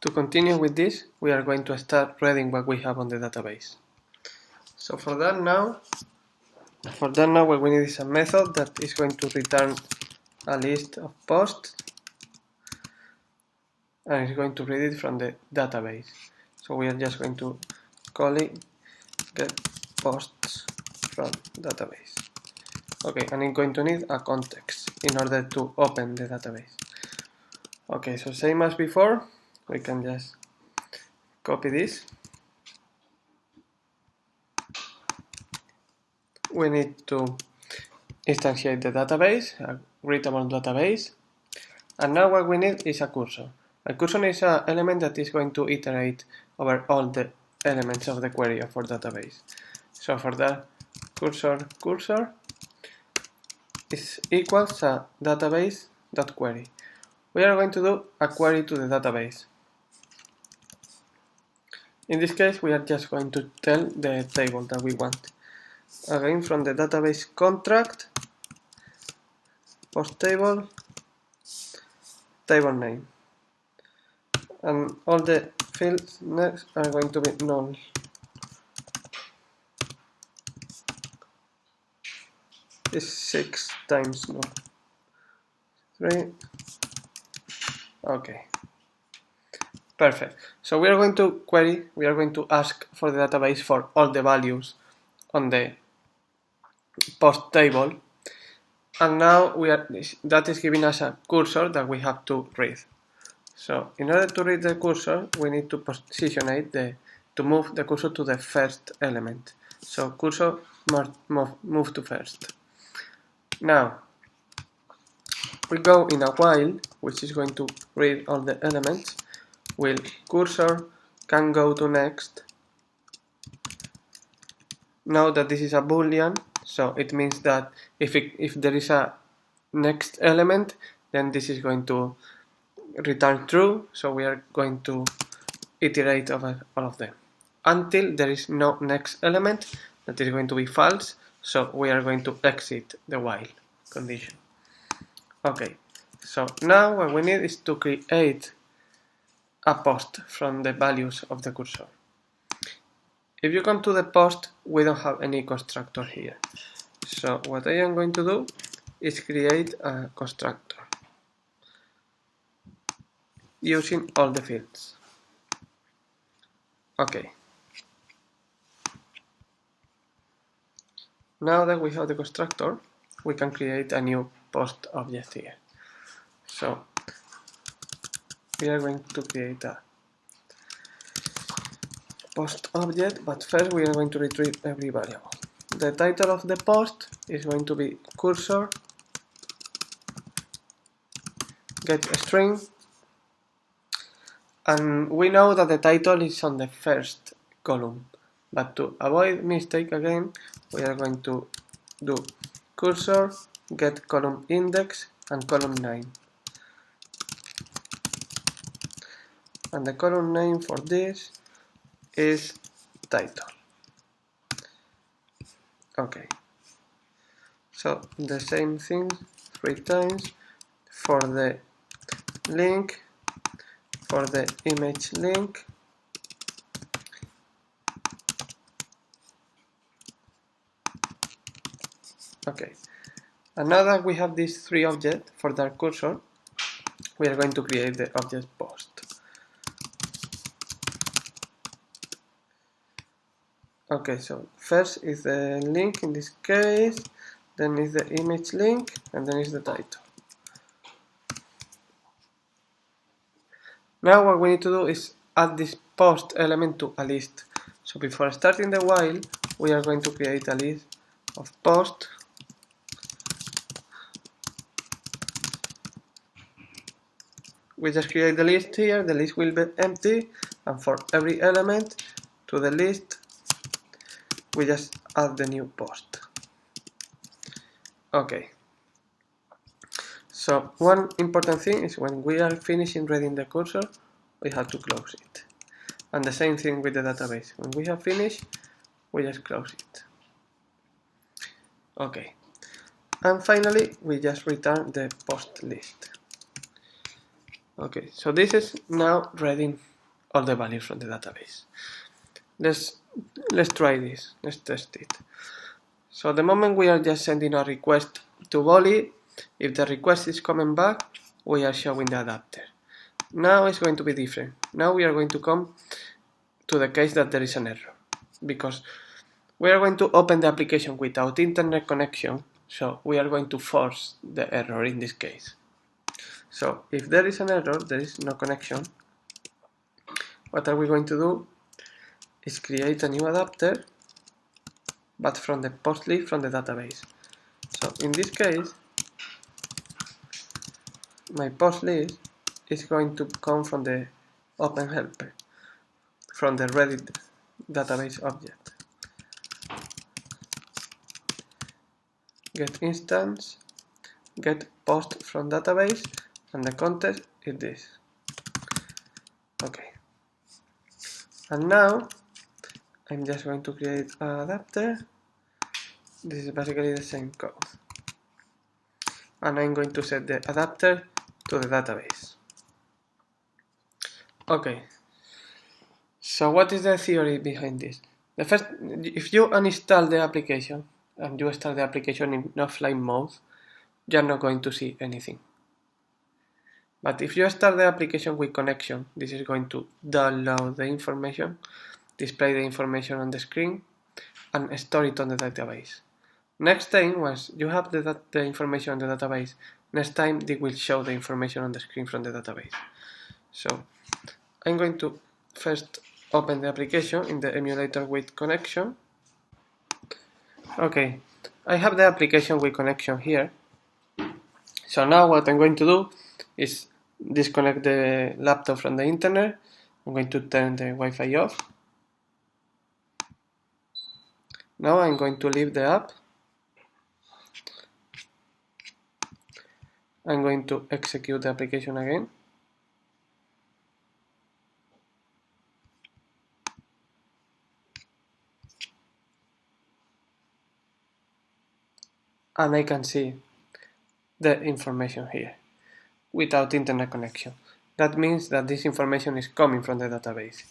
To continue with this, we are going to start reading what we have on the database. So for that now what we need is a method that is going to return a list of posts and it's going to read it from the database. So we are just going to call it get posts from database. Okay, and it's going to need a context in order to open the database. Okay, so same as before, we can just copy this. We need to instantiate the database, a readable database, and now what we need is a cursor. A cursor is an element that is going to iterate over all the elements of the query of our database. So for that, cursor is equals a database.query. We are going to do a query to the database. In this case, we are just going to tell the table that we want. Again, from the database contract, post table, table name. And all the fields next are going to be null. Is 6 times null. 3. Okay. Perfect. So we are going to query, we are going to ask for the database for all the values on the post table. And now that is giving us a cursor that we have to read. So in order to read the cursor, we need to position it to move the cursor to the first element. So cursor move to first. Now we go in a while, which is going to read all the elements. Will cursor can go to next. Now that this is a boolean, so it means that if there is a next element, then this is going to return true. So we are going to iterate over all of them until there is no next element. That is going to be false. So we are going to exit the while condition. Okay. So now what we need is to create a post from the values of the cursor. If you come to the post, we don't have any constructor here. So what I am going to do is create a constructor using all the fields. Okay. Now that we have the constructor, we can create a new post object here. So we are going to create a post object, but first we are going to retrieve every variable. The title of the post is going to be cursor get string, and we know that the title is on the first column, but to avoid mistake again, we are going to do cursor get column index and column name. And the column name for this is title. Okay. So the same thing 3 times for the link, for the image link, okay. And now that we have these 3 objects for the cursor, we are going to create the object post. Okay, so first is the link in this case, then is the image link, and then is the title. Now what we need to do is add this post element to a list. So before starting the while, we are going to create a list of posts. We just create the list here, the list will be empty, and for every element to the list, we just add the new post. Okay. So one important thing is when we are finishing reading the cursor, we have to close it. And the same thing with the database. When we have finished, we just close it. Okay. And finally, we just return the post list. Okay, so this is now reading all the values from the database. Let's try this. Let's test it. So the moment we are just sending a request to Volley, if the request is coming back, we are showing the adapter. Now it's going to be different. Now we are going to come to the case that there is an error, because we are going to open the application without internet connection, so we are going to force the error in this case. So if there is an error, there is no connection, what are we going to do is create a new adapter, but from the post list from the database. So in this case, my post list is going to come from the open helper, from the Reddit database object. Get instance, get post from database, and the context is this. Okay. And now I'm just going to create an adapter. This is basically the same code. And I'm going to set the adapter to the database. Okay. So what is the theory behind this? The first, if you uninstall the application and you start the application in offline mode, you're not going to see anything. But if you start the application with connection, this is going to download the information, display the information on the screen, and store it on the database. Next time, once you have the information on the database, next time they will show the information on the screen from the database. So I'm going to first open the application in the emulator with connection. Okay, I have the application with connection here. So now what I'm going to do is disconnect the laptop from the internet. I'm going to turn the Wi-Fi off. Now I'm going to leave the app. I'm going to execute the application again. And I can see the information here without internet connection. That means that this information is coming from the database.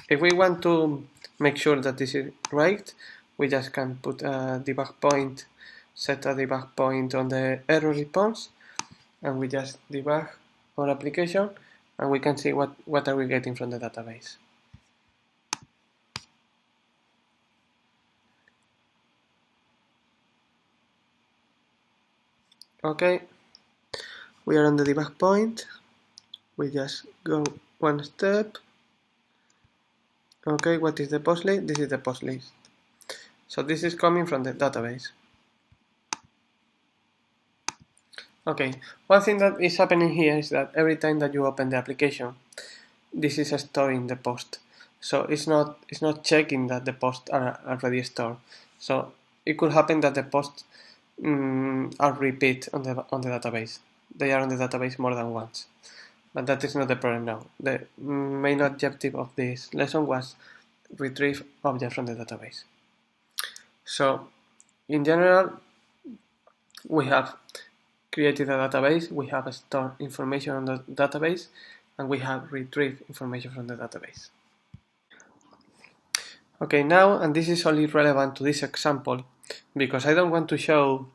If we want to make sure that this is right, we just can put a debug point, set a debug point on the error response, and we just debug our application, and we can see what are we getting from the database. Okay, we are on the debug point. We just go one step. Okay, what is the post list? This is the post list. So this is coming from the database. Okay, one thing that is happening here is that every time that you open the application, this is storing the post. So it's not checking that the posts are already stored. So it could happen that the posts are repeat on the database. They are on the database more than once. But that is not the problem now. The main objective of this lesson was retrieve objects from the database. So in general, we have created a database, we have stored information on the database, and we have retrieved information from the database. Okay, now, and this is only relevant to this example, because I don't want to show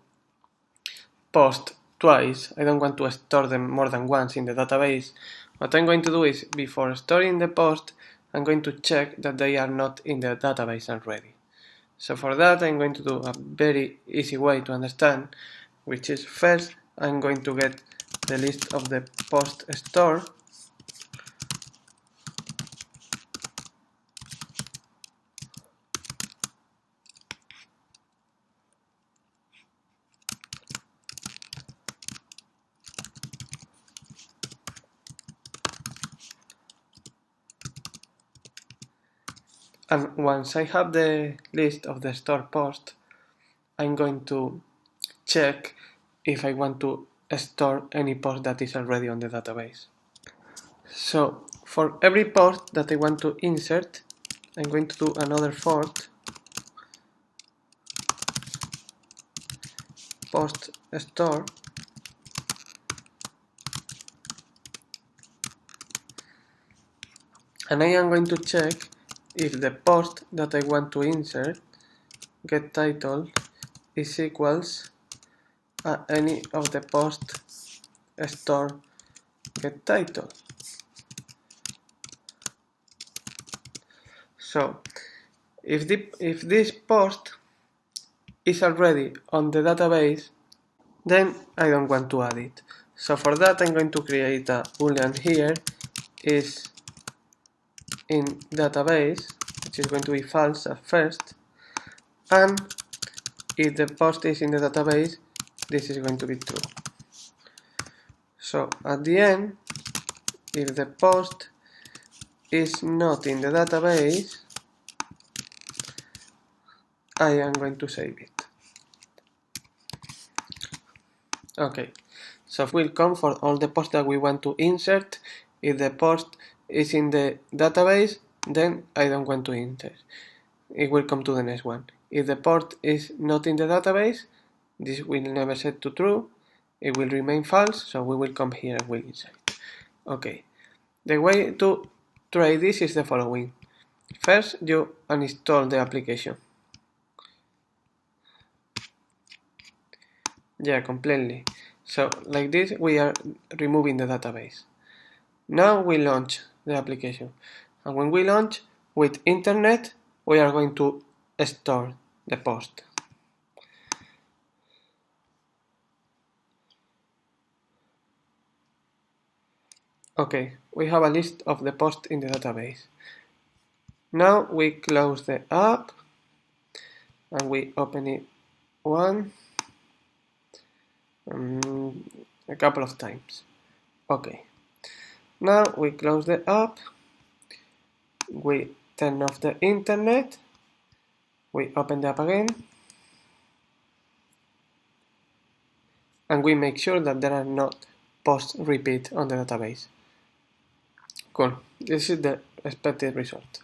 post twice, I don't want to store them more than once in the database. What I'm going to do is, before storing the post, I'm going to check that they are not in the database already. So for that, I'm going to do a very easy way to understand, which is first, I'm going to get the list of the post store. And once I have the list of the store post, I'm going to check if I want to store any post that is already on the database. So for every post that I want to insert, I'm going to do another for post store. and I am going to check if the post that I want to insert, get title, is equals any of the post store get title. So if this post is already on the database, then I don't want to add it. So for that I'm going to create a boolean here is in database, which is going to be false at first, and if the post is in the database, this is going to be true. So at the end, if the post is not in the database, I am going to save it. Okay, so we'll come for all the posts that we want to insert. If the post is in the database, then I don't want to insert. It will come to the next one. If the post is not in the database, this will never set to true. It will remain false, so we will come here and we'll insert. Okay, the way to try this is the following. First, you uninstall the application. Yeah, completely. So like this, we are removing the database. Now we launch the application, and when we launch with internet, we are going to store the post. Okay, we have a list of the posts in the database. Now we close the app and we open it a couple of times. Okay, now we close the app, we turn off the internet, we open the app again, and we make sure that there are not posts repeat on the database. Cool, this is the expected result.